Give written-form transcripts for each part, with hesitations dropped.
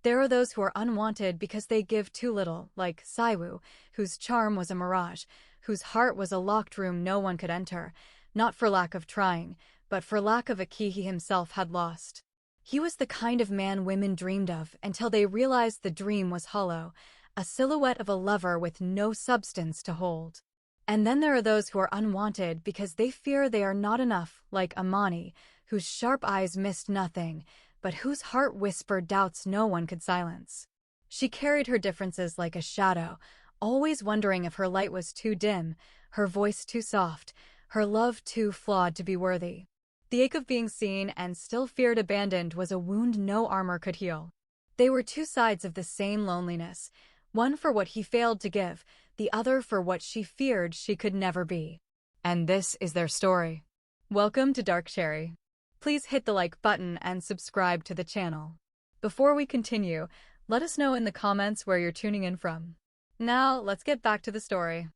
There are those who are unwanted because they give too little, like Siwoo, whose charm was a mirage, whose heart was a locked room no one could enter, not for lack of trying, but for lack of a key he himself had lost. He was the kind of man women dreamed of until they realized the dream was hollow, a silhouette of a lover with no substance to hold. And then there are those who are unwanted because they fear they are not enough, like Amani, whose sharp eyes missed nothing, but whose heart whispered doubts no one could silence. She carried her differences like a shadow, always wondering if her light was too dim, her voice too soft, her love too flawed to be worthy. The ache of being seen and still feared abandoned was a wound no armor could heal. They were two sides of the same loneliness, one for what he failed to give, the other for what she feared she could never be. And this is their story. Welcome to Dark Cherry. Please hit the like button and subscribe to the channel. Before we continue, let us know in the comments where you're tuning in from. Now, let's get back to the story.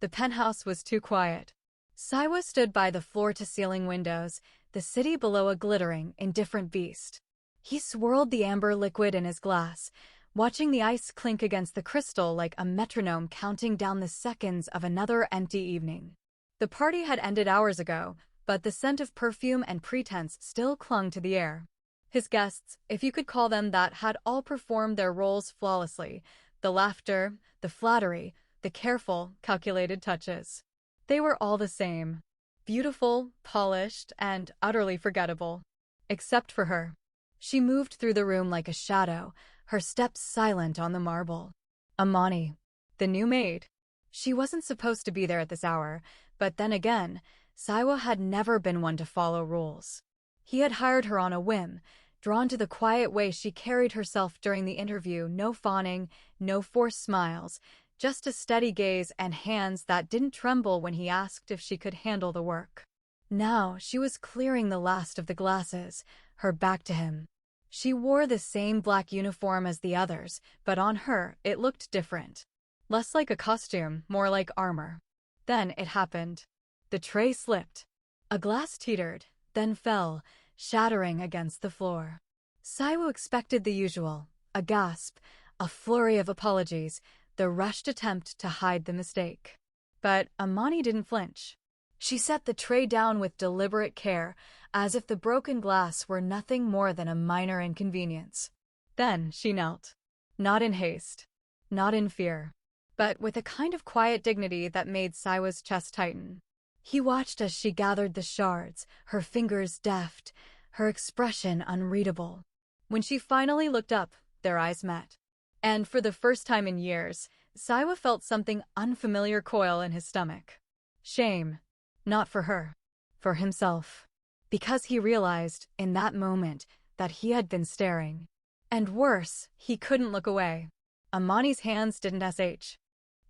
The penthouse was too quiet. Siwoo stood by the floor-to-ceiling windows, the city below a glittering, indifferent beast. He swirled the amber liquid in his glass, watching the ice clink against the crystal like a metronome counting down the seconds of another empty evening. The party had ended hours ago, but the scent of perfume and pretense still clung to the air. His guests, if you could call them that, had all performed their roles flawlessly, the laughter, the flattery, the careful, calculated touches. They were all the same. Beautiful, polished, and utterly forgettable. Except for her. She moved through the room like a shadow, her steps silent on the marble. Amani, the new maid. She wasn't supposed to be there at this hour, but then again, Siwoo had never been one to follow rules. He had hired her on a whim, drawn to the quiet way she carried herself during the interview, no fawning, no forced smiles, just a steady gaze and hands that didn't tremble when he asked if she could handle the work. Now she was clearing the last of the glasses, her back to him. She wore the same black uniform as the others, but on her it looked different. Less like a costume, more like armor. Then it happened. The tray slipped. A glass teetered, then fell, shattering against the floor. Siwoo expected the usual, a gasp, a flurry of apologies, the rushed attempt to hide the mistake. But Amani didn't flinch. She set the tray down with deliberate care, as if the broken glass were nothing more than a minor inconvenience. Then she knelt. Not in haste. Not in fear. But with a kind of quiet dignity that made Siwoo's chest tighten. He watched as she gathered the shards, her fingers deft, her expression unreadable. When she finally looked up, their eyes met. And for the first time in years, Siwoo felt something unfamiliar coil in his stomach. Shame. Not for her. For himself. Because he realized, in that moment, that he had been staring. And worse, he couldn't look away. Amani's hands didn't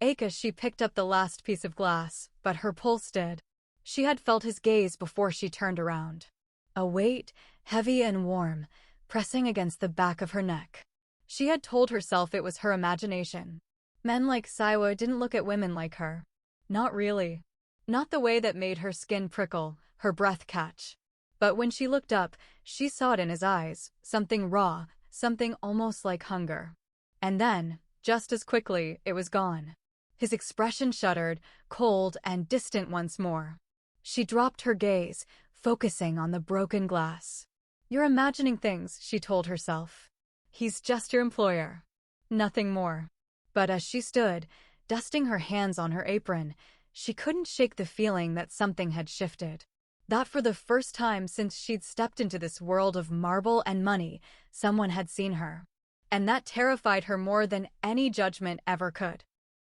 ache as she picked up the last piece of glass, but her pulse did. She had felt his gaze before she turned around. A weight, heavy and warm, pressing against the back of her neck. She had told herself it was her imagination. Men like Siwoo didn't look at women like her. Not really. Not the way that made her skin prickle, her breath catch. But when she looked up, she saw it in his eyes, something raw, something almost like hunger. And then, just as quickly, it was gone. His expression shuddered, cold and distant once more. She dropped her gaze, focusing on the broken glass. You're imagining things, she told herself. He's just your employer. Nothing more. But as she stood, dusting her hands on her apron, she couldn't shake the feeling that something had shifted. That for the first time since she'd stepped into this world of marble and money, someone had seen her. And that terrified her more than any judgment ever could.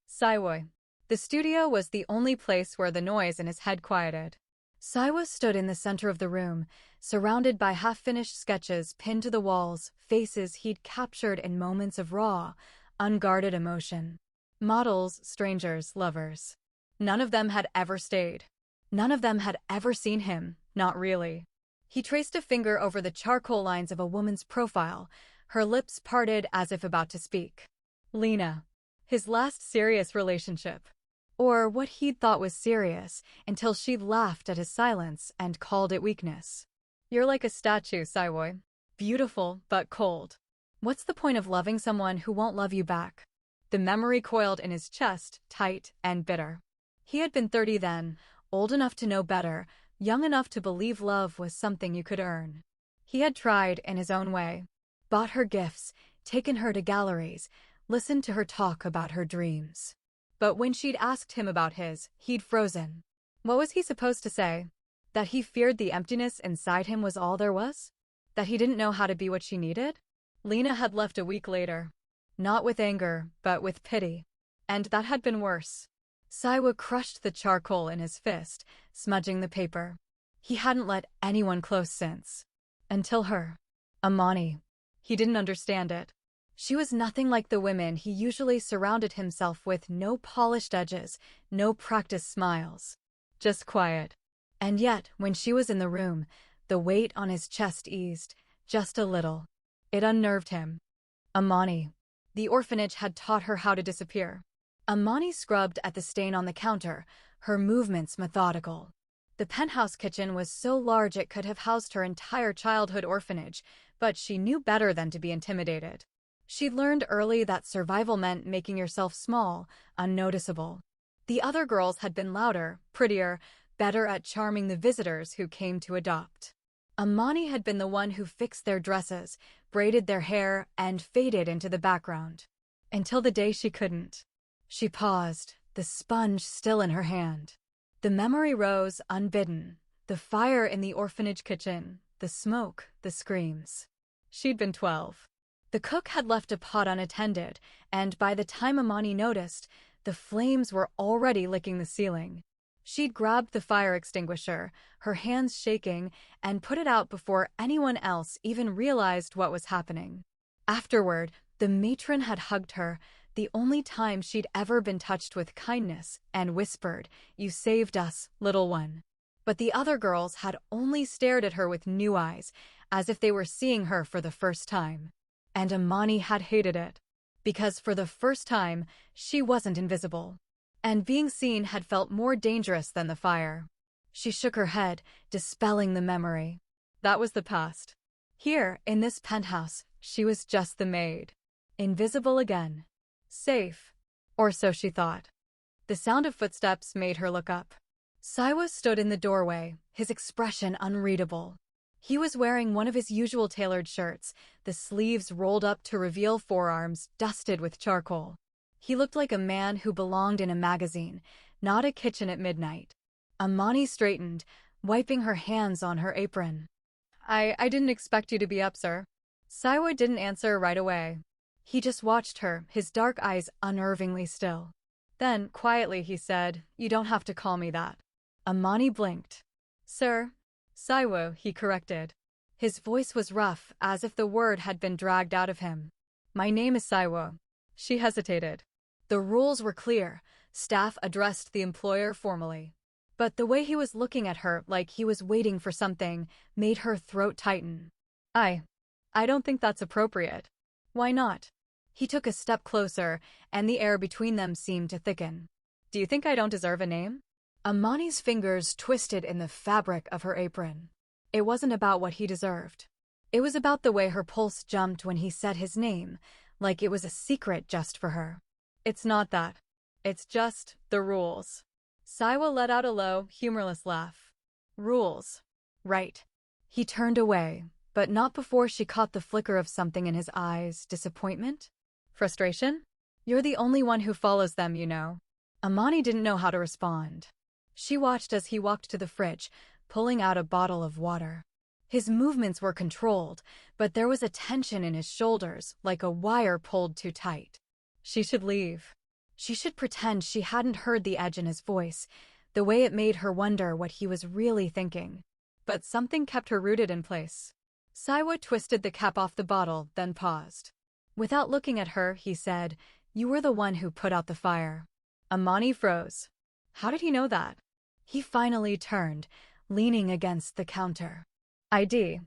Siwoo. The studio was the only place where the noise in his head quieted. Siwoo stood in the center of the room, surrounded by half-finished sketches pinned to the walls, faces he'd captured in moments of raw, unguarded emotion. Models, strangers, lovers. None of them had ever stayed. None of them had ever seen him, not really. He traced a finger over the charcoal lines of a woman's profile, her lips parted as if about to speak. Lena. His last serious relationship. Or what he'd thought was serious, until she'd laughed at his silence and called it weakness. You're like a statue, Siwoo. Beautiful, but cold. What's the point of loving someone who won't love you back? The memory coiled in his chest, tight and bitter. He had been 30 then, old enough to know better, young enough to believe love was something you could earn. He had tried in his own way. Bought her gifts, taken her to galleries, listened to her talk about her dreams. But when she'd asked him about his, he'd frozen. What was he supposed to say? That he feared the emptiness inside him was all there was? That he didn't know how to be what she needed? Lena had left a week later. Not with anger, but with pity. And that had been worse. Siwoo crushed the charcoal in his fist, smudging the paper. He hadn't let anyone close since. Until her. Amani. He didn't understand it. She was nothing like the women he usually surrounded himself with, no polished edges, no practiced smiles. Just quiet. And yet, when she was in the room, the weight on his chest eased, just a little. It unnerved him. Amani. The orphanage had taught her how to disappear. Amani scrubbed at the stain on the counter, her movements methodical. The penthouse kitchen was so large it could have housed her entire childhood orphanage, but she knew better than to be intimidated. She'd learned early that survival meant making yourself small, unnoticeable. The other girls had been louder, prettier, better at charming the visitors who came to adopt. Amani had been the one who fixed their dresses, braided their hair, and faded into the background. Until the day she couldn't. She paused, the sponge still in her hand. The memory rose unbidden. The fire in the orphanage kitchen, the smoke, the screams. She'd been 12. The cook had left a pot unattended, and by the time Amani noticed, the flames were already licking the ceiling. She'd grabbed the fire extinguisher, her hands shaking, and put it out before anyone else even realized what was happening. Afterward, the matron had hugged her, the only time she'd ever been touched with kindness, and whispered, "You saved us, little one." But the other girls had only stared at her with new eyes, as if they were seeing her for the first time. And Amani had hated it. Because for the first time, she wasn't invisible. And being seen had felt more dangerous than the fire. She shook her head, dispelling the memory. That was the past. Here, in this penthouse, she was just the maid. Invisible again. Safe. Or so she thought. The sound of footsteps made her look up. Siwoo stood in the doorway, his expression unreadable. He was wearing one of his usual tailored shirts, the sleeves rolled up to reveal forearms dusted with charcoal. He looked like a man who belonged in a magazine, not a kitchen at midnight. Amani straightened, wiping her hands on her apron. I didn't expect you to be up, sir." Siwoo didn't answer right away. He just watched her, his dark eyes unnervingly still. Then, quietly, he said, "You don't have to call me that." Amani blinked. "Sir." "Siwoo," he corrected. His voice was rough, as if the word had been dragged out of him. "My name is Siwoo." She hesitated. The rules were clear. Staff addressed the employer formally. But the way he was looking at her, like he was waiting for something, made her throat tighten. I don't think that's appropriate." "Why not?" He took a step closer, and the air between them seemed to thicken. "Do you think I don't deserve a name?" Amani's fingers twisted in the fabric of her apron. It wasn't about what he deserved. It was about the way her pulse jumped when he said his name, like it was a secret just for her. "It's not that. It's just the rules." Siwoo let out a low, humorless laugh. "Rules. Right." He turned away, but not before she caught the flicker of something in his eyes. Disappointment? Frustration? "You're the only one who follows them, you know." Amani didn't know how to respond. She watched as he walked to the fridge, pulling out a bottle of water. His movements were controlled, but there was a tension in his shoulders, like a wire pulled too tight. She should leave. She should pretend she hadn't heard the edge in his voice, the way it made her wonder what he was really thinking. But something kept her rooted in place. Siwoo twisted the cap off the bottle, then paused. Without looking at her, he said, "You were the one who put out the fire." Amani froze. How did he know that? He finally turned, leaning against the counter. ID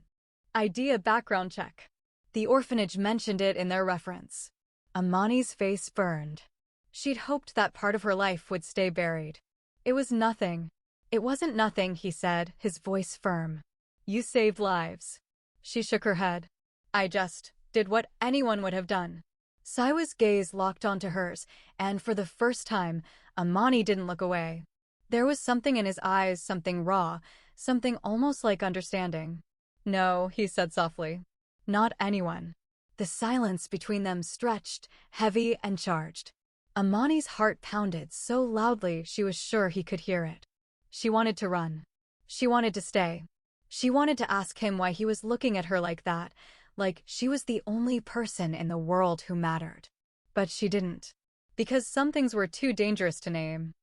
a background check. The orphanage mentioned it in their reference. Amani's face burned. She'd hoped that part of her life would stay buried. It was nothing. "It wasn't nothing," he said, his voice firm. "You saved lives." She shook her head. I just did what anyone would have done. Siwoo's gaze locked onto hers, and for the first time, Amani didn't look away. There was something in his eyes, something raw, something almost like understanding. "No," he said softly. "Not anyone." The silence between them stretched, heavy and charged. Amani's heart pounded so loudly she was sure he could hear it. She wanted to run. She wanted to stay. She wanted to ask him why he was looking at her like that, like she was the only person in the world who mattered. But she didn't. Because some things were too dangerous to name.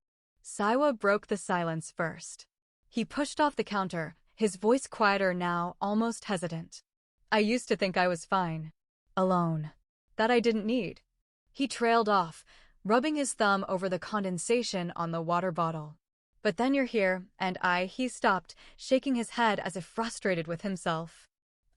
Siwoo broke the silence first. He pushed off the counter, his voice quieter now, almost hesitant. "I used to think I was fine. Alone. That I didn't need." He trailed off, rubbing his thumb over the condensation on the water bottle. "But then you're here, and he stopped, shaking his head as if frustrated with himself.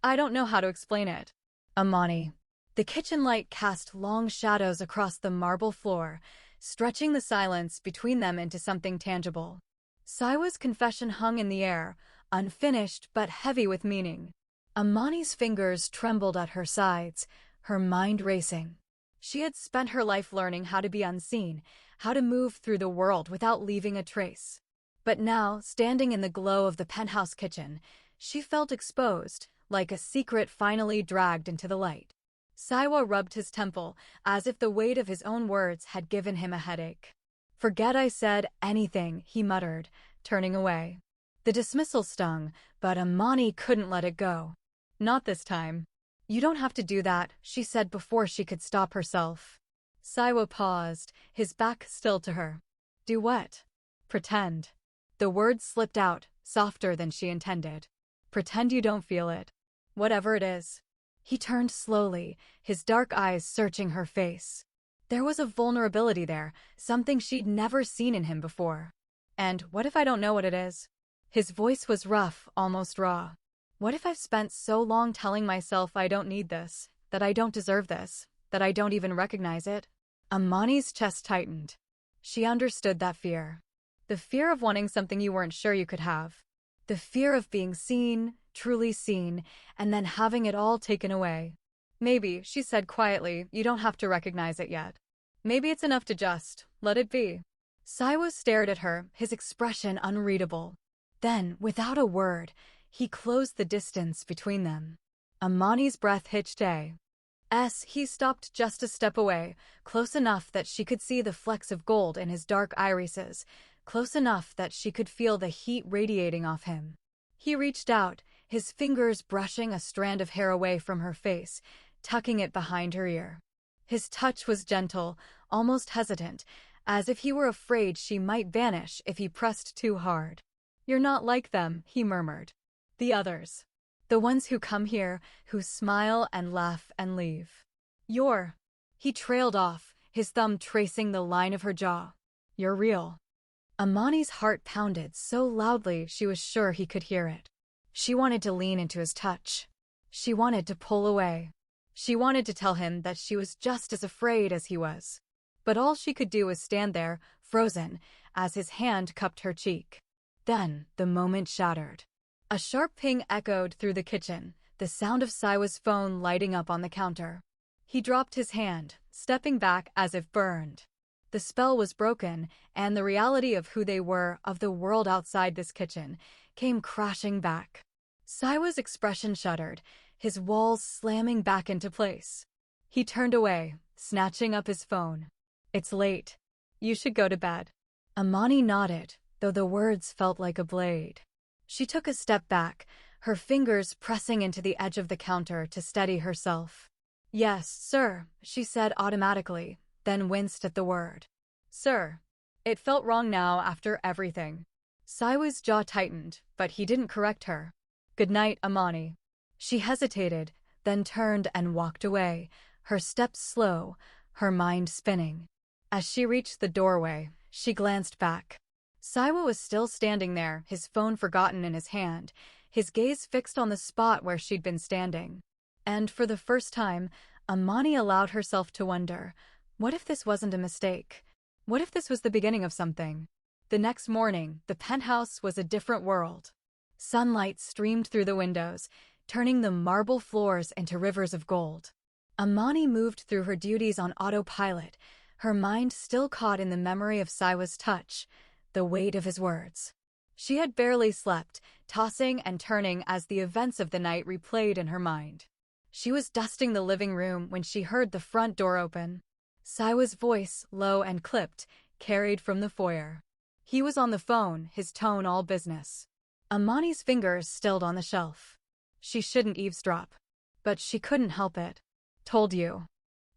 "I don't know how to explain it." Amani. The kitchen light cast long shadows across the marble floor, stretching the silence between them into something tangible. Siwoo's confession hung in the air, unfinished but heavy with meaning. Amani's fingers trembled at her sides, her mind racing. She had spent her life learning how to be unseen, how to move through the world without leaving a trace. But now, standing in the glow of the penthouse kitchen, she felt exposed, like a secret finally dragged into the light. Siwoo rubbed his temple, as if the weight of his own words had given him a headache. "Forget I said anything," he muttered, turning away. The dismissal stung, but Amani couldn't let it go. "Not this time." "You don't have to do that," she said before she could stop herself. Siwoo paused, his back still to her. "Do what?" "Pretend." The words slipped out, softer than she intended. "Pretend you don't feel it. Whatever it is." He turned slowly, his dark eyes searching her face. There was a vulnerability there, something she'd never seen in him before. "And what if I don't know what it is?" His voice was rough, almost raw. "What if I've spent so long telling myself I don't need this, that I don't deserve this, that I don't even recognize it?" Amani's chest tightened. She understood that fear. The fear of wanting something you weren't sure you could have. The fear of being seen, truly seen, and then having it all taken away. "Maybe," she said quietly, "you don't have to recognize it yet. Maybe it's enough to just let it be." Siwoo stared at her, his expression unreadable. Then, without a word, he closed the distance between them. Amani's breath hitched he stopped just a step away, close enough that she could see the flecks of gold in his dark irises, close enough that she could feel the heat radiating off him. He reached out, his fingers brushing a strand of hair away from her face, tucking it behind her ear. His touch was gentle, almost hesitant, as if he were afraid she might vanish if he pressed too hard. "You're not like them," he murmured. "The others. The ones who come here, who smile and laugh and leave. You're—" He trailed off, his thumb tracing the line of her jaw. "You're real." Amani's heart pounded so loudly she was sure he could hear it. She wanted to lean into his touch. She wanted to pull away. She wanted to tell him that she was just as afraid as he was. But all she could do was stand there, frozen, as his hand cupped her cheek. Then, the moment shattered. A sharp ping echoed through the kitchen, the sound of Siwoo's phone lighting up on the counter. He dropped his hand, stepping back as if burned. The spell was broken, and the reality of who they were, of the world outside this kitchen, came crashing back. Siwoo's expression shuddered, his walls slamming back into place. He turned away, snatching up his phone. "It's late. You should go to bed." Amani nodded, though the words felt like a blade. She took a step back, her fingers pressing into the edge of the counter to steady herself. "Yes, sir," she said automatically, then winced at the word. "Sir." It felt wrong now after everything. Siwoo's jaw tightened, but he didn't correct her. "Good night, Amani." She hesitated, then turned and walked away, her steps slow, her mind spinning. As she reached the doorway, she glanced back. Siwoo was still standing there, his phone forgotten in his hand, his gaze fixed on the spot where she'd been standing. And for the first time, Amani allowed herself to wonder, what if this wasn't a mistake? What if this was the beginning of something? The next morning, the penthouse was a different world. Sunlight streamed through the windows, turning the marble floors into rivers of gold. Amani moved through her duties on autopilot, her mind still caught in the memory of Siwoo's touch, the weight of his words. She had barely slept, tossing and turning as the events of the night replayed in her mind. She was dusting the living room when she heard the front door open. Siwoo's voice, low and clipped, carried from the foyer. He was on the phone, his tone all business. Amani's fingers stilled on the shelf. She shouldn't eavesdrop. But she couldn't help it. Told you.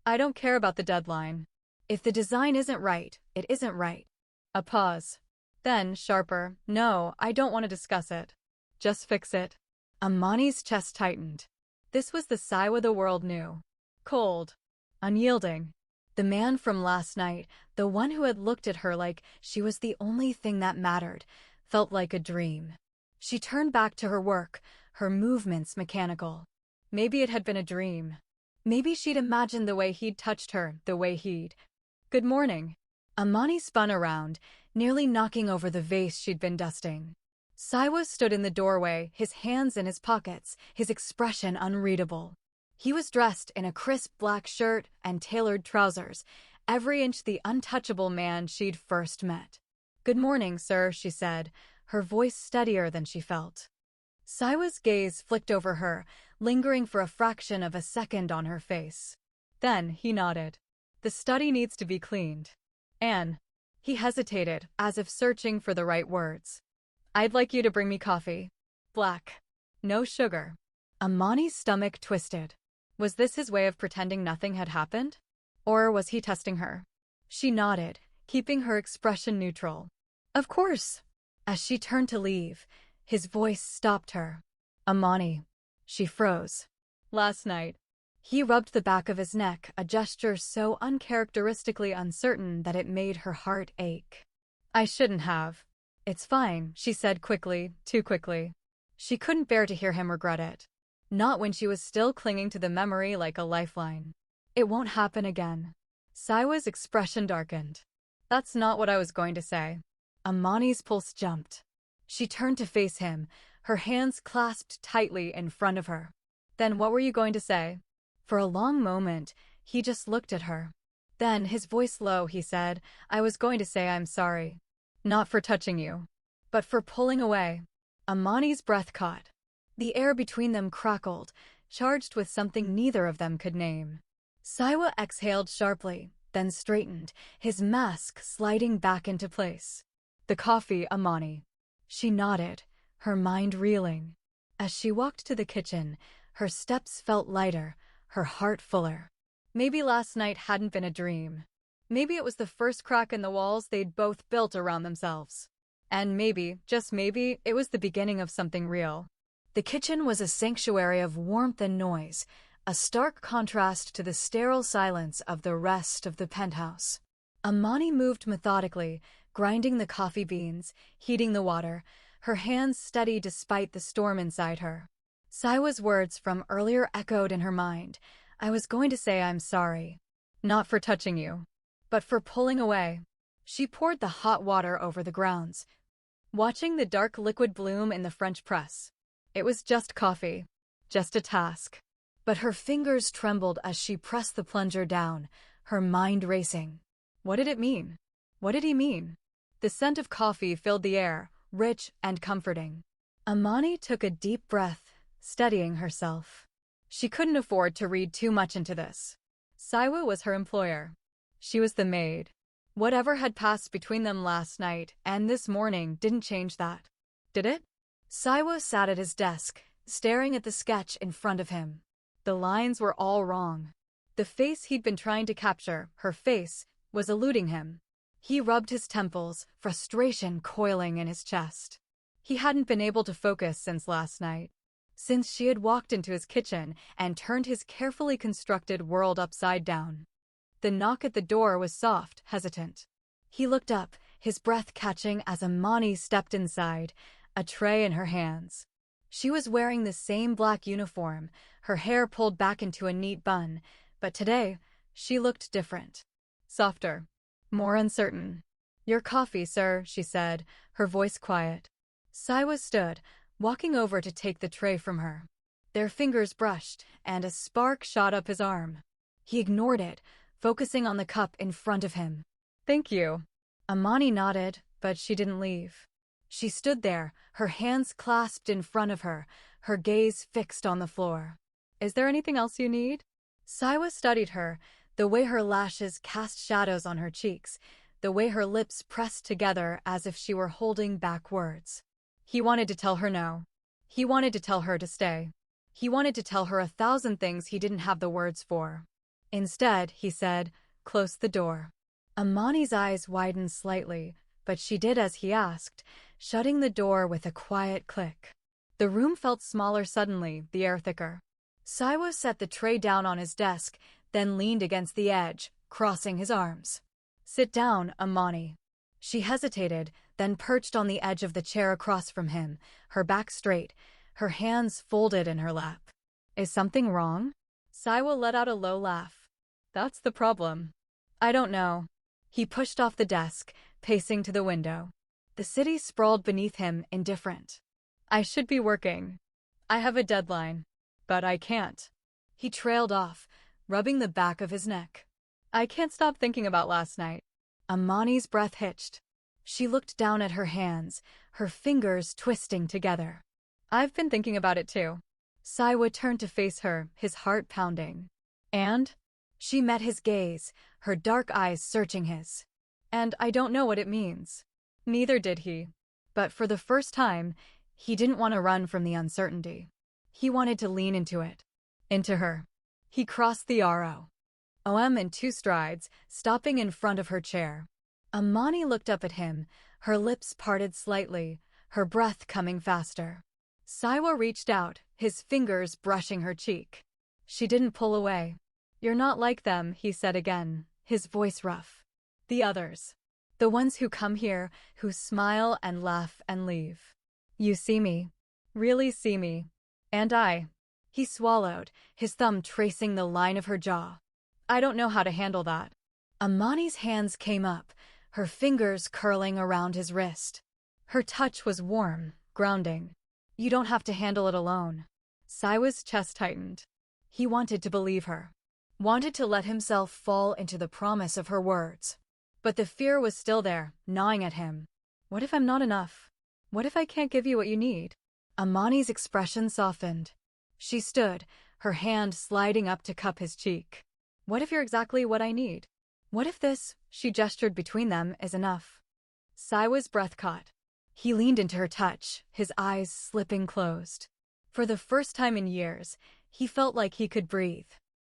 I don't care about the deadline. If the design isn't right, it isn't right. A pause. Then, sharper, no, I don't want to discuss it. Just fix it. Amani's chest tightened. This was the Siwoo the world knew. Cold. Unyielding. The man from last night, the one who had looked at her like she was the only thing that mattered, felt like a dream. She turned back to her work, her movements mechanical. Maybe it had been a dream. Maybe she'd imagined the way he'd touched her, the way he'd... Good morning. Amani spun around, nearly knocking over the vase she'd been dusting. Siwoo stood in the doorway, his hands in his pockets, his expression unreadable. He was dressed in a crisp black shirt and tailored trousers, every inch the untouchable man she'd first met. Good morning, sir, she said, her voice steadier than she felt. Siwoo's gaze flicked over her, lingering for a fraction of a second on her face. Then he nodded. The study needs to be cleaned. Anne. He hesitated, as if searching for the right words. I'd like you to bring me coffee. Black. No sugar. Amani's stomach twisted. Was this his way of pretending nothing had happened? Or was he testing her? She nodded, keeping her expression neutral. Of course. As she turned to leave, his voice stopped her. Amani. She froze. Last night. He rubbed the back of his neck, a gesture so uncharacteristically uncertain that it made her heart ache. I shouldn't have. It's fine, she said quickly, too quickly. She couldn't bear to hear him regret it. Not when she was still clinging to the memory like a lifeline. It won't happen again. Siwoo's expression darkened. That's not what I was going to say. Amani's pulse jumped. She turned to face him, her hands clasped tightly in front of her. Then what were you going to say? For a long moment, he just looked at her. Then, his voice low, he said, I was going to say I'm sorry. Not for touching you. But for pulling away. Amani's breath caught. The air between them crackled, charged with something neither of them could name. Siwoo exhaled sharply, then straightened, his mask sliding back into place. The coffee, Amani. She nodded, her mind reeling. As she walked to the kitchen, her steps felt lighter, her heart fuller. Maybe last night hadn't been a dream. Maybe it was the first crack in the walls they'd both built around themselves. And maybe, just maybe, it was the beginning of something real. The kitchen was a sanctuary of warmth and noise, a stark contrast to the sterile silence of the rest of the penthouse. Amani moved methodically, grinding the coffee beans, heating the water, her hands steady despite the storm inside her. Siwoo's words from earlier echoed in her mind. I was going to say I'm sorry. Not for touching you. But for pulling away. She poured the hot water over the grounds, watching the dark liquid bloom in the French press. It was just coffee. Just a task. But her fingers trembled as she pressed the plunger down, her mind racing. What did it mean? What did he mean? The scent of coffee filled the air, rich and comforting. Amani took a deep breath, steadying herself. She couldn't afford to read too much into this. Siwoo was her employer. She was the maid. Whatever had passed between them last night and this morning didn't change that. Did it? Siwoo sat at his desk, staring at the sketch in front of him. The lines were all wrong. The face he'd been trying to capture, her face, was eluding him. He rubbed his temples, frustration coiling in his chest. He hadn't been able to focus since last night. Since she had walked into his kitchen and turned his carefully constructed world upside down. The knock at the door was soft, hesitant. He looked up, his breath catching as Amani stepped inside, a tray in her hands. She was wearing the same black uniform, her hair pulled back into a neat bun, but today, she looked different. Softer. More uncertain. Your coffee, sir, she said, her voice quiet. Siwoo stood, walking over to take the tray from her. Their fingers brushed, and a spark shot up his arm. He ignored it, focusing on the cup in front of him. "Thank you." Amani nodded, but she didn't leave. She stood there, her hands clasped in front of her, her gaze fixed on the floor. "Is there anything else you need?" Siwoo studied her, the way her lashes cast shadows on her cheeks, the way her lips pressed together as if she were holding back words. He wanted to tell her no. He wanted to tell her to stay. He wanted to tell her 1,000 things he didn't have the words for. Instead, he said, "Close the door." Amani's eyes widened slightly, but she did as he asked, shutting the door with a quiet click. The room felt smaller suddenly, the air thicker. Siwoo set the tray down on his desk, then leaned against the edge, crossing his arms. "Sit down, Amani." She hesitated, then perched on the edge of the chair across from him, her back straight, her hands folded in her lap. "Is something wrong?" Siwoo let out a low laugh. "That's the problem." "I don't know." He pushed off the desk, pacing to the window. The city sprawled beneath him, indifferent. "I should be working. I have a deadline. But I can't." He trailed off, rubbing the back of his neck. "I can't stop thinking about last night." Amani's breath hitched. She looked down at her hands, her fingers twisting together. "I've been thinking about it too." Siwoo turned to face her, his heart pounding. "And?" She met his gaze, her dark eyes searching his. "And I don't know what it means." Neither did he. But for the first time, he didn't want to run from the uncertainty. He wanted to lean into it. Into her. He crossed the RO.M in 2 strides, stopping in front of her chair. Amani looked up at him, her lips parted slightly, her breath coming faster. Siwoo reached out, his fingers brushing her cheek. She didn't pull away. "You're not like them," he said again, his voice rough. "The others. The ones who come here, who smile and laugh and leave. You see me. Really see me. And I." He swallowed, his thumb tracing the line of her jaw. "I don't know how to handle that." Amani's hands came up, her fingers curling around his wrist. Her touch was warm, grounding. "You don't have to handle it alone." Siwoo's chest tightened. He wanted to believe her. Wanted to let himself fall into the promise of her words. But the fear was still there, gnawing at him. "What if I'm not enough? What if I can't give you what you need?" Amani's expression softened. She stood, her hand sliding up to cup his cheek. "What if you're exactly what I need? What if this," she gestured between them, "is enough?" Siwoo's breath caught. He leaned into her touch, his eyes slipping closed. For the first time in years, he felt like he could breathe.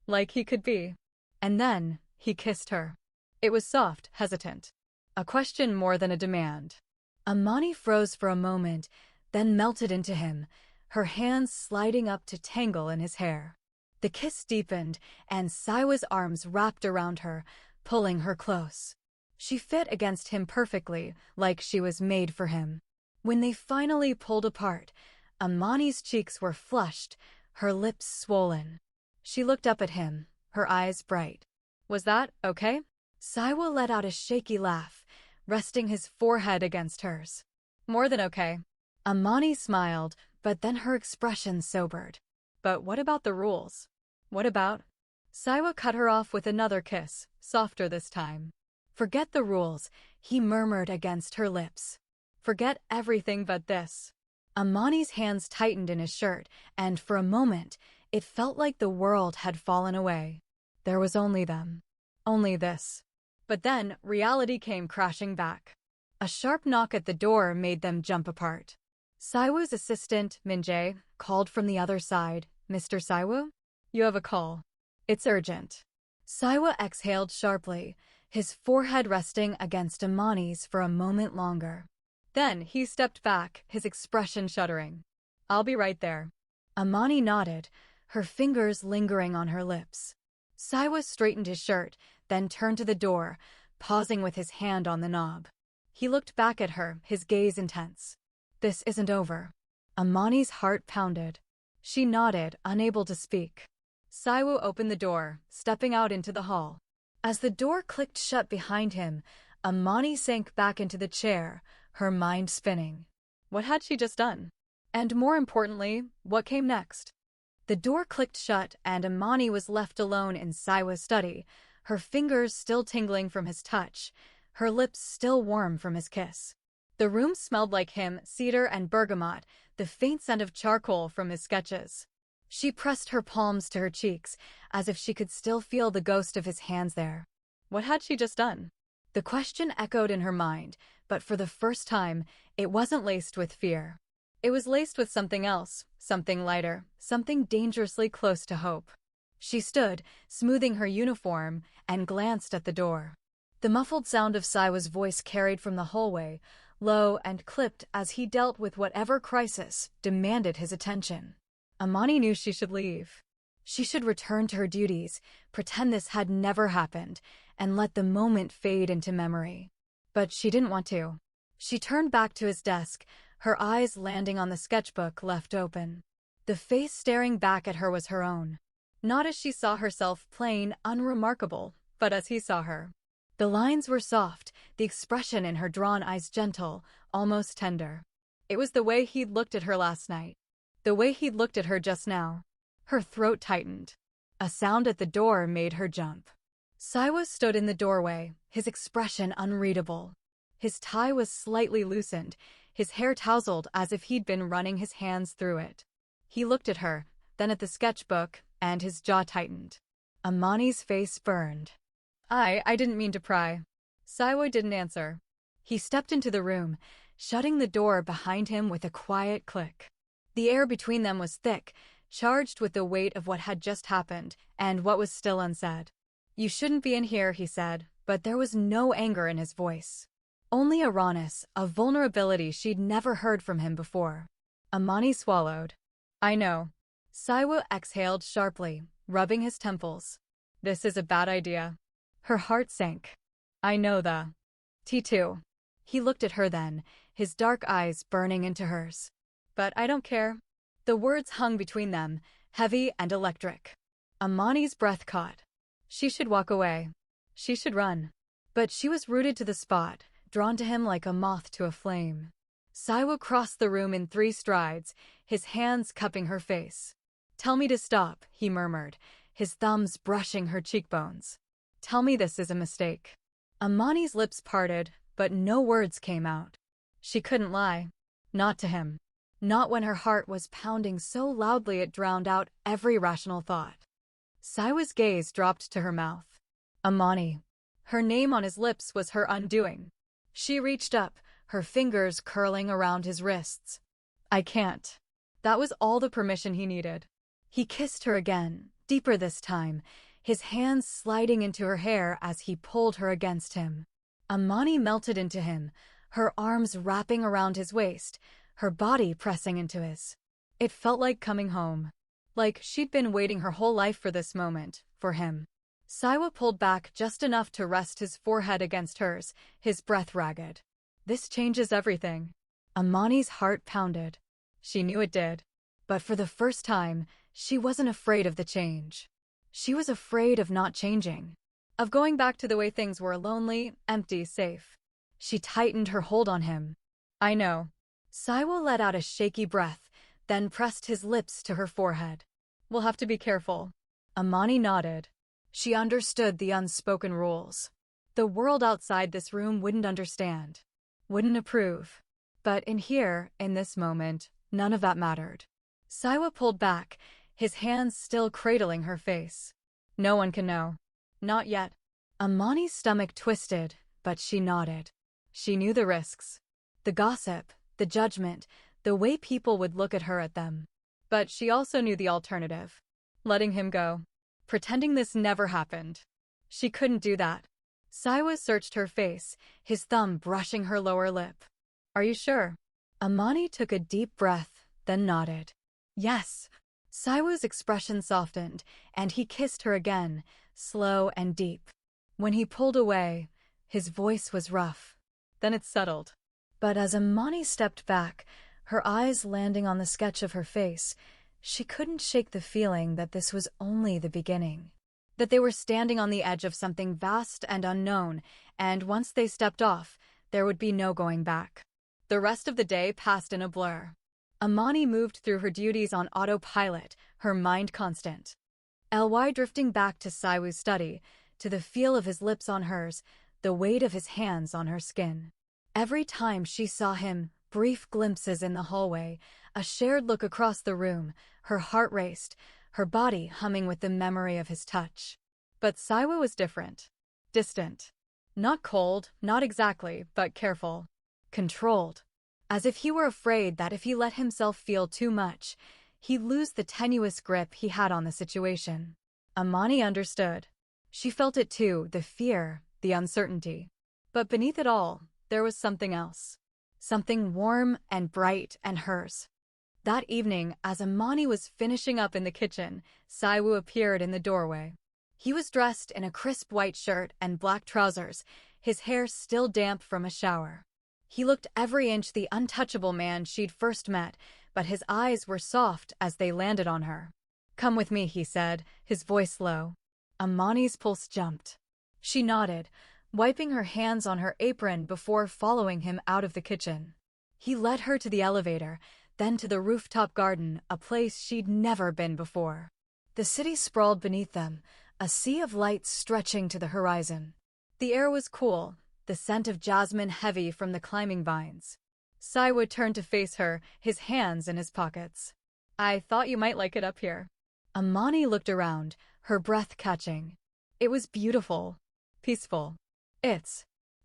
Like he could be. And then, he kissed her. It was soft, hesitant. A question more than a demand. Amani froze for a moment, then melted into him, her hands sliding up to tangle in his hair. The kiss deepened, and Siwoo's arms wrapped around her, pulling her close. She fit against him perfectly, like she was made for him. When they finally pulled apart, Amani's cheeks were flushed, her lips swollen. She looked up at him, her eyes bright. "Was that okay?" Siwoo let out a shaky laugh, resting his forehead against hers. "More than okay." Amani smiled, but then her expression sobered. "But what about the rules? What about?" Siwoo cut her off with another kiss, softer this time. "Forget the rules," he murmured against her lips. "Forget everything but this." Amani's hands tightened in his shirt, and for a moment, it felt like the world had fallen away. There was only them. Only this. But then, reality came crashing back. A sharp knock at the door made them jump apart. Siwoo's assistant, Minjae, called from the other side. "Mr. Siwoo? You have a call. It's urgent." Siwoo exhaled sharply, his forehead resting against Amani's for a moment longer. Then he stepped back, his expression shuddering. "I'll be right there." Amani nodded, her fingers lingering on her lips. Siwoo straightened his shirt, then turned to the door, pausing with his hand on the knob. He looked back at her, his gaze intense. "This isn't over." Amani's heart pounded. She nodded, unable to speak. Siwoo opened the door, stepping out into the hall. As the door clicked shut behind him, Amani sank back into the chair, her mind spinning. What had she just done? And more importantly, what came next? The door clicked shut and Amani was left alone in Siwoo's study, her fingers still tingling from his touch, her lips still warm from his kiss. The room smelled like him, cedar and bergamot, the faint scent of charcoal from his sketches. She pressed her palms to her cheeks, as if she could still feel the ghost of his hands there. What had she just done? The question echoed in her mind, but for the first time, it wasn't laced with fear. It was laced with something else, something lighter, something dangerously close to hope. She stood, smoothing her uniform, and glanced at the door. The muffled sound of Siwoo's voice carried from the hallway, low and clipped as he dealt with whatever crisis demanded his attention. Amani knew she should leave. She should return to her duties, pretend this had never happened, and let the moment fade into memory. But she didn't want to. She turned back to his desk, her eyes landing on the sketchbook left open. The face staring back at her was her own. Not as she saw herself, plain, unremarkable, but as he saw her. The lines were soft, the expression in her drawn eyes gentle, almost tender. It was the way he'd looked at her last night. The way he'd looked at her just now. Her throat tightened. A sound at the door made her jump. Siwoo stood in the doorway, his expression unreadable. His tie was slightly loosened, his hair tousled as if he'd been running his hands through it. He looked at her, then at the sketchbook, and his jaw tightened. Amani's face burned. I didn't mean to pry. Siwoo didn't answer. He stepped into the room, shutting the door behind him with a quiet click. The air between them was thick, charged with the weight of what had just happened and what was still unsaid. You shouldn't be in here, he said, but there was no anger in his voice. Only a rawness, a vulnerability she'd never heard from him before. Amani swallowed. I know. Siwoo exhaled sharply, rubbing his temples. This is a bad idea. Her heart sank. I know the T2. He looked at her then, his dark eyes burning into hers. But I don't care. The words hung between them, heavy and electric. Amani's breath caught. She should walk away. She should run. But she was rooted to the spot, drawn to him like a moth to a flame. Siwoo crossed the room in 3 strides, his hands cupping her face. Tell me to stop, he murmured, his thumbs brushing her cheekbones. Tell me this is a mistake. Amani's lips parted, but no words came out. She couldn't lie. Not to him. Not when her heart was pounding so loudly it drowned out every rational thought. Siwoo's gaze dropped to her mouth. Amani. Her name on his lips was her undoing. She reached up, her fingers curling around his wrists. I can't. That was all the permission he needed. He kissed her again, deeper this time, his hands sliding into her hair as he pulled her against him. Amani melted into him, her arms wrapping around his waist, her body pressing into his. It felt like coming home. Like she'd been waiting her whole life for this moment, for him. Siwoo pulled back just enough to rest his forehead against hers, his breath ragged. This changes everything. Amani's heart pounded. She knew it did. But for the first time, she wasn't afraid of the change. She was afraid of not changing. Of going back to the way things were, lonely, empty, safe. She tightened her hold on him. I know. Siwoo let out a shaky breath, then pressed his lips to her forehead. We'll have to be careful. Amani nodded. She understood the unspoken rules. The world outside this room wouldn't understand, wouldn't approve. But in here, in this moment, none of that mattered. Siwoo pulled back, his hands still cradling her face. No one can know. Not yet. Amani's stomach twisted, but she nodded. She knew the risks. The gossip, the judgment, the way people would look at her at them. But she also knew the alternative. Letting him go. Pretending this never happened. She couldn't do that. Siwoo searched her face, his thumb brushing her lower lip. Are you sure? Amani took a deep breath, then nodded. Yes. Siwoo's expression softened, and he kissed her again, slow and deep. When he pulled away, his voice was rough. Then it settled. But as Amani stepped back, her eyes landing on the sketch of her face, she couldn't shake the feeling that this was only the beginning. That they were standing on the edge of something vast and unknown, and once they stepped off, there would be no going back. The rest of the day passed in a blur. Amani moved through her duties on autopilot, her mind constant. Ly drifting back to Siwoo's study, to the feel of his lips on hers, the weight of his hands on her skin. Every time she saw him, brief glimpses in the hallway, a shared look across the room, her heart raced, her body humming with the memory of his touch. But Siwoo was different. Distant. Not cold, not exactly, but careful. Controlled. As if he were afraid that if he let himself feel too much, he'd lose the tenuous grip he had on the situation. Amani understood. She felt it too, the fear, the uncertainty. But beneath it all, there was something else. Something warm and bright and hers. That evening, as Amani was finishing up in the kitchen, Siwoo appeared in the doorway. He was dressed in a crisp white shirt and black trousers, his hair still damp from a shower. He looked every inch the untouchable man she'd first met, but his eyes were soft as they landed on her. "Come with me," he said, his voice low. Amani's pulse jumped. She nodded, wiping her hands on her apron before following him out of the kitchen. He led her to the elevator, then to the rooftop garden, a place she'd never been before. The city sprawled beneath them, a sea of lights stretching to the horizon. The air was cool, the scent of jasmine heavy from the climbing vines. Siwoo turned to face her, his hands in his pockets. "I thought you might like it up here." Amani looked around, her breath catching. It was beautiful. Peaceful.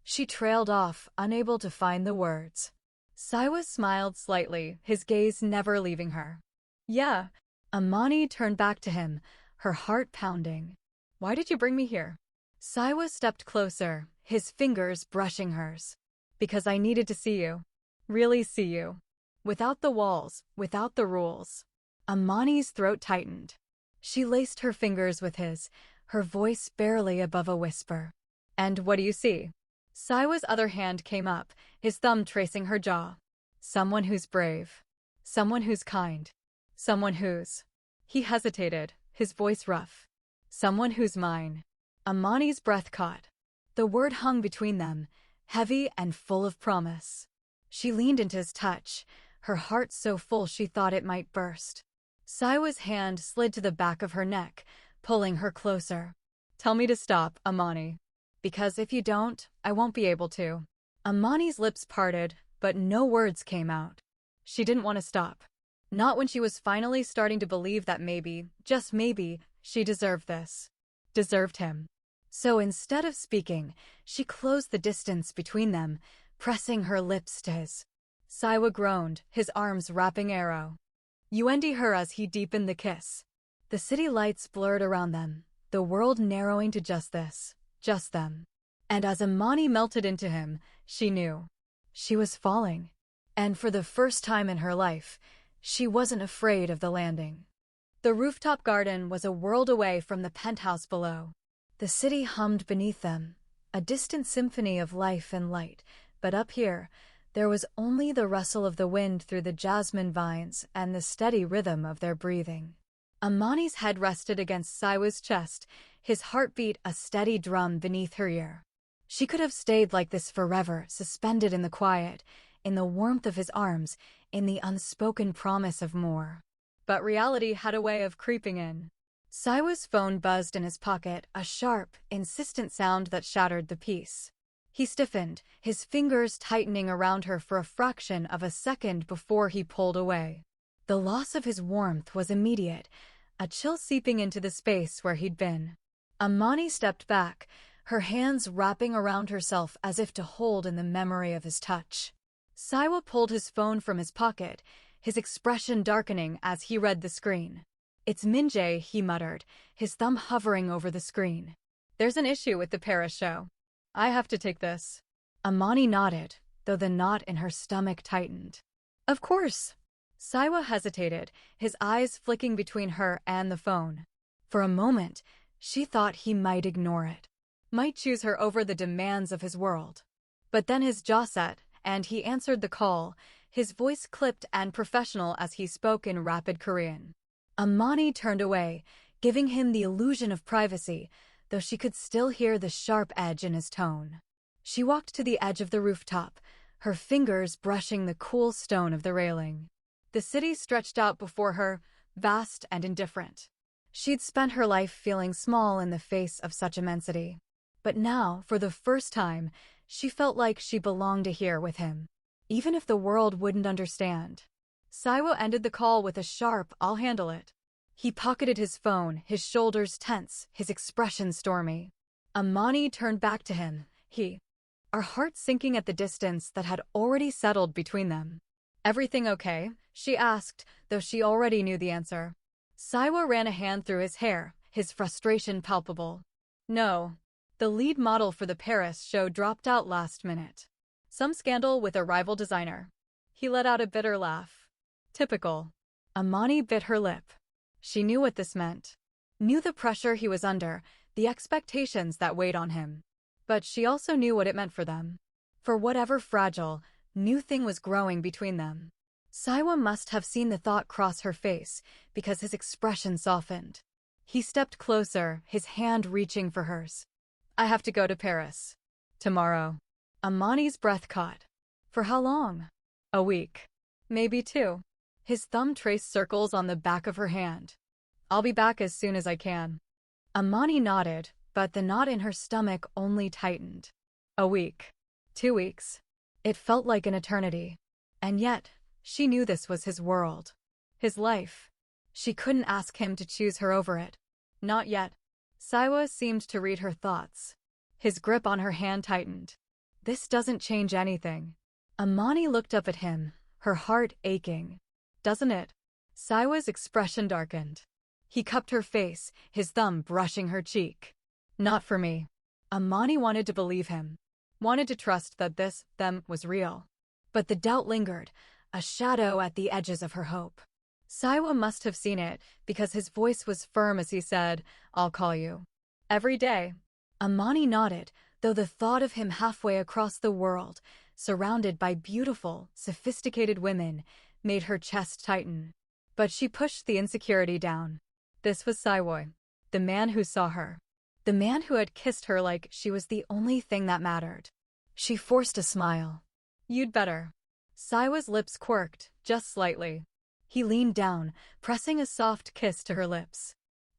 She trailed off, unable to find the words. Siwoo smiled slightly, his gaze never leaving her. "Yeah." Amani turned back to him, her heart pounding. "Why did you bring me here?" Siwoo stepped closer, his fingers brushing hers. "Because I needed to see you. Really see you. Without the walls, without the rules." Amani's throat tightened. She laced her fingers with his, her voice barely above a whisper. "And what do you see?" Siwoo's other hand came up, his thumb tracing her jaw. "Someone who's brave. Someone who's kind. Someone who's—" He hesitated, his voice rough. "Someone who's mine." Amani's breath caught. The word hung between them, heavy and full of promise. She leaned into his touch, her heart so full she thought it might burst. Siwoo's hand slid to the back of her neck, pulling her closer. "Tell me to stop, Amani. Because if you don't, I won't be able to." Amani's lips parted, but no words came out. She didn't want to stop. Not when she was finally starting to believe that maybe, just maybe, she deserved this. Deserved him. So instead of speaking, she closed the distance between them, pressing her lips to his. Siwoo groaned, his arms wrapping Arrow. Yuendi her as he deepened the kiss. The city lights blurred around them, the world narrowing to just this, just them. And as Amani melted into him, she knew. She was falling. And for the first time in her life, she wasn't afraid of the landing. The rooftop garden was a world away from the penthouse below. The city hummed beneath them, a distant symphony of life and light, but up here, there was only the rustle of the wind through the jasmine vines and the steady rhythm of their breathing. Amani's head rested against Siwoo's chest, his heartbeat a steady drum beneath her ear. She could have stayed like this forever, suspended in the quiet, in the warmth of his arms, in the unspoken promise of more. But reality had a way of creeping in. Siwoo's phone buzzed in his pocket, a sharp, insistent sound that shattered the peace. He stiffened, his fingers tightening around her for a fraction of a second before he pulled away. The loss of his warmth was immediate, a chill seeping into the space where he'd been. Amani stepped back, her hands wrapping around herself as if to hold in the memory of his touch. Siwoo pulled his phone from his pocket, his expression darkening as he read the screen. "It's Minjae," he muttered, his thumb hovering over the screen. "There's an issue with the Paris show. I have to take this." Amani nodded, though the knot in her stomach tightened. "Of course." Siwoo hesitated, his eyes flicking between her and the phone. For a moment, she thought he might ignore it, might choose her over the demands of his world. But then his jaw set, and he answered the call, his voice clipped and professional as he spoke in rapid Korean. Amani turned away, giving him the illusion of privacy, though she could still hear the sharp edge in his tone. She walked to the edge of the rooftop, her fingers brushing the cool stone of the railing. The city stretched out before her, vast and indifferent. She'd spent her life feeling small in the face of such immensity. But now, for the first time, she felt like she belonged here with him, even if the world wouldn't understand. Siwoo ended the call with a sharp, "I'll handle it." He pocketed his phone, his shoulders tense, his expression stormy. Amani turned back to him, her heart sinking at the distance that had already settled between them. "Everything okay?" she asked, though she already knew the answer. Siwoo ran a hand through his hair, his frustration palpable. "No." The lead model for the Paris show dropped out last minute. Some scandal with a rival designer. He let out a bitter laugh. Typical. Amani bit her lip. She knew what this meant. Knew the pressure he was under, the expectations that weighed on him. But she also knew what it meant for them. For whatever fragile, new thing was growing between them. Siwoo must have seen the thought cross her face, because his expression softened. He stepped closer, his hand reaching for hers. "I have to go to Paris. Tomorrow." Amani's breath caught. "For how long?" "A week. Maybe 2. His thumb traced circles on the back of her hand. "I'll be back as soon as I can." Amani nodded, but the knot in her stomach only tightened. A week. 2 weeks. It felt like an eternity. And yet, she knew this was his world. His life. She couldn't ask him to choose her over it. Not yet. Siwoo seemed to read her thoughts. His grip on her hand tightened. "This doesn't change anything." Amani looked up at him, her heart aching. "Doesn't it?" Siwoo's expression darkened. He cupped her face, his thumb brushing her cheek. "Not for me." Amani wanted to believe him. Wanted to trust that them was real. But the doubt lingered, a shadow at the edges of her hope. Siwoo must have seen it, because his voice was firm as he said, "I'll call you." "Every day." Amani nodded, though the thought of him halfway across the world, surrounded by beautiful, sophisticated women, made her chest tighten. But she pushed the insecurity down. This was Siwoo, the man who saw her. The man who had kissed her like she was the only thing that mattered. She forced a smile. "You'd better." Siwoo's lips quirked, just slightly. He leaned down, pressing a soft kiss to her lips.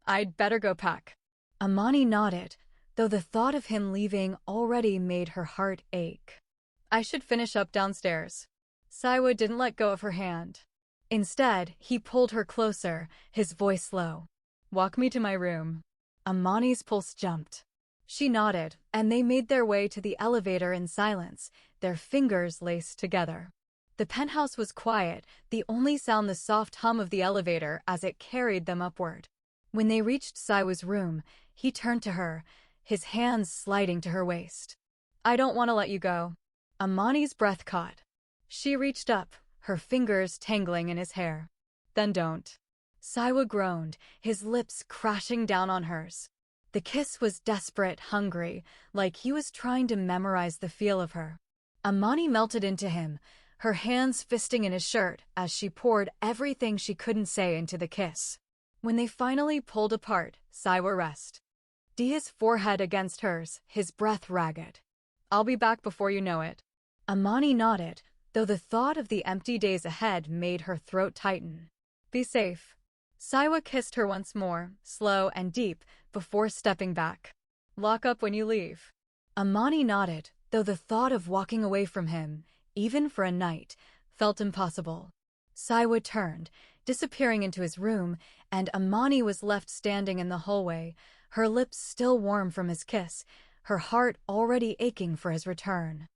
"I'd better go pack." Amani nodded, though the thought of him leaving already made her heart ache. "I should finish up downstairs." Siwoo didn't let go of her hand. Instead, he pulled her closer, his voice low. "Walk me to my room." Amani's pulse jumped. She nodded, and they made their way to the elevator in silence, their fingers laced together. The penthouse was quiet, the only sound the soft hum of the elevator as it carried them upward. When they reached Siwoo's room, he turned to her, his hands sliding to her waist. "I don't want to let you go." Amani's breath caught. She reached up, her fingers tangling in his hair. "Then don't." Siwoo groaned, his lips crashing down on hers. The kiss was desperate, hungry, like he was trying to memorize the feel of her. Amani melted into him, her hands fisting in his shirt as she poured everything she couldn't say into the kiss. When they finally pulled apart, Siwoo rested. His forehead against hers, his breath ragged. "I'll be back before you know it." Amani nodded, though the thought of the empty days ahead made her throat tighten. "Be safe." Siwoo kissed her once more, slow and deep, before stepping back. "Lock up when you leave." Amani nodded, though the thought of walking away from him, even for a night, felt impossible. Siwoo turned, disappearing into his room, and Amani was left standing in the hallway, her lips still warm from his kiss, her heart already aching for his return.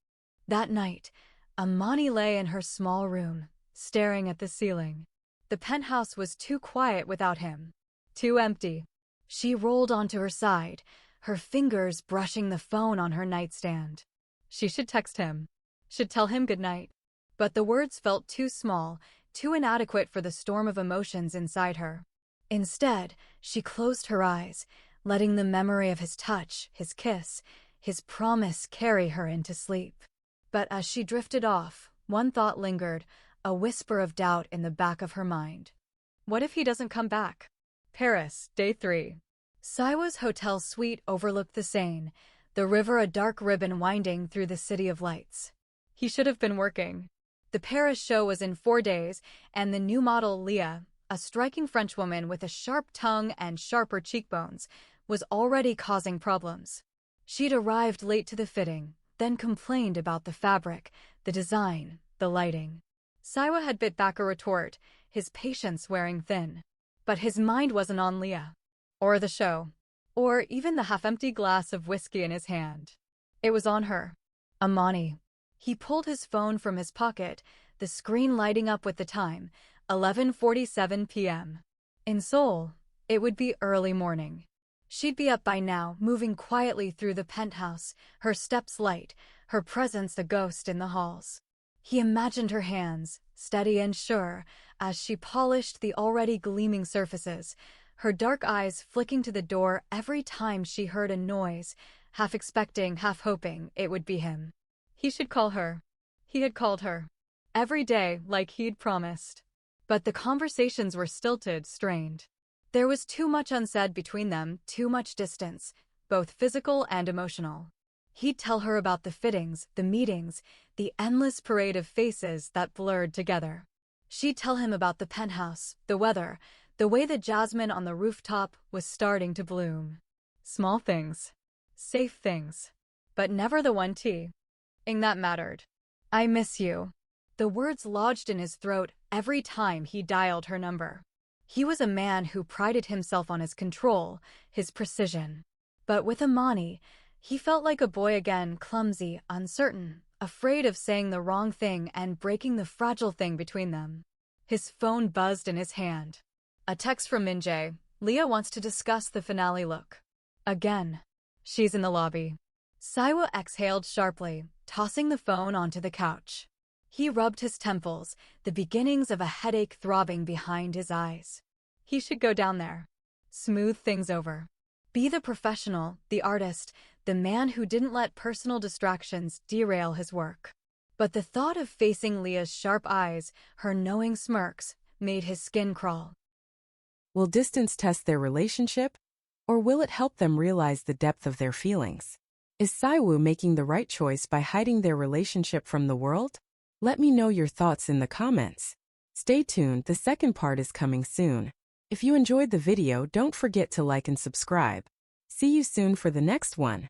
That night, Amani lay in her small room, staring at the ceiling. The penthouse was too quiet without him. Too empty. She rolled onto her side, her fingers brushing the phone on her nightstand. She should text him. Should tell him goodnight. But the words felt too small, too inadequate for the storm of emotions inside her. Instead, she closed her eyes, letting the memory of his touch, his kiss, his promise carry her into sleep. But as she drifted off, one thought lingered, a whisper of doubt in the back of her mind. What if he doesn't come back? Paris, Day 3. Siwoo's hotel suite overlooked the Seine, the river a dark ribbon winding through the city of lights. He should have been working. The Paris show was in 4 days, and the new model Leah, a striking Frenchwoman with a sharp tongue and sharper cheekbones, was already causing problems. She'd arrived late to the fitting, then complained about the fabric, the design, the lighting. Siwoo had bit back a retort, his patience wearing thin. But his mind wasn't on Leah, or the show, or even the half-empty glass of whiskey in his hand. It was on her. Amani. He pulled his phone from his pocket, the screen lighting up with the time, 11:47 p.m. In Seoul, it would be early morning. She'd be up by now, moving quietly through the penthouse, her steps light, her presence a ghost in the halls. He imagined her hands, steady and sure, as she polished the already gleaming surfaces, her dark eyes flicking to the door every time she heard a noise, half expecting, half hoping it would be him. He should call her. He had called her. Every day, like he'd promised. But the conversations were stilted, strained. There was too much unsaid between them, too much distance, both physical and emotional. He'd tell her about the fittings, the meetings, the endless parade of faces that blurred together. She'd tell him about the penthouse, the weather, the way the jasmine on the rooftop was starting to bloom. Small things. Safe things. But never the one thing that mattered. I miss you. The words lodged in his throat every time he dialed her number. He was a man who prided himself on his control, his precision. But with Amani, he felt like a boy again, clumsy, uncertain, afraid of saying the wrong thing and breaking the fragile thing between them. His phone buzzed in his hand. A text from Minjae. Leah wants to discuss the finale look. Again. She's in the lobby. Siwoo exhaled sharply, tossing the phone onto the couch. He rubbed his temples, the beginnings of a headache throbbing behind his eyes. He should go down there. Smooth things over. Be the professional, the artist, the man who didn't let personal distractions derail his work. But the thought of facing Leah's sharp eyes, her knowing smirks, made his skin crawl. Will distance test their relationship, or will it help them realize the depth of their feelings? Is Siwoo making the right choice by hiding their relationship from the world? Let me know your thoughts in the comments. Stay tuned, the second part is coming soon. If you enjoyed the video, don't forget to like and subscribe. See you soon for the next one.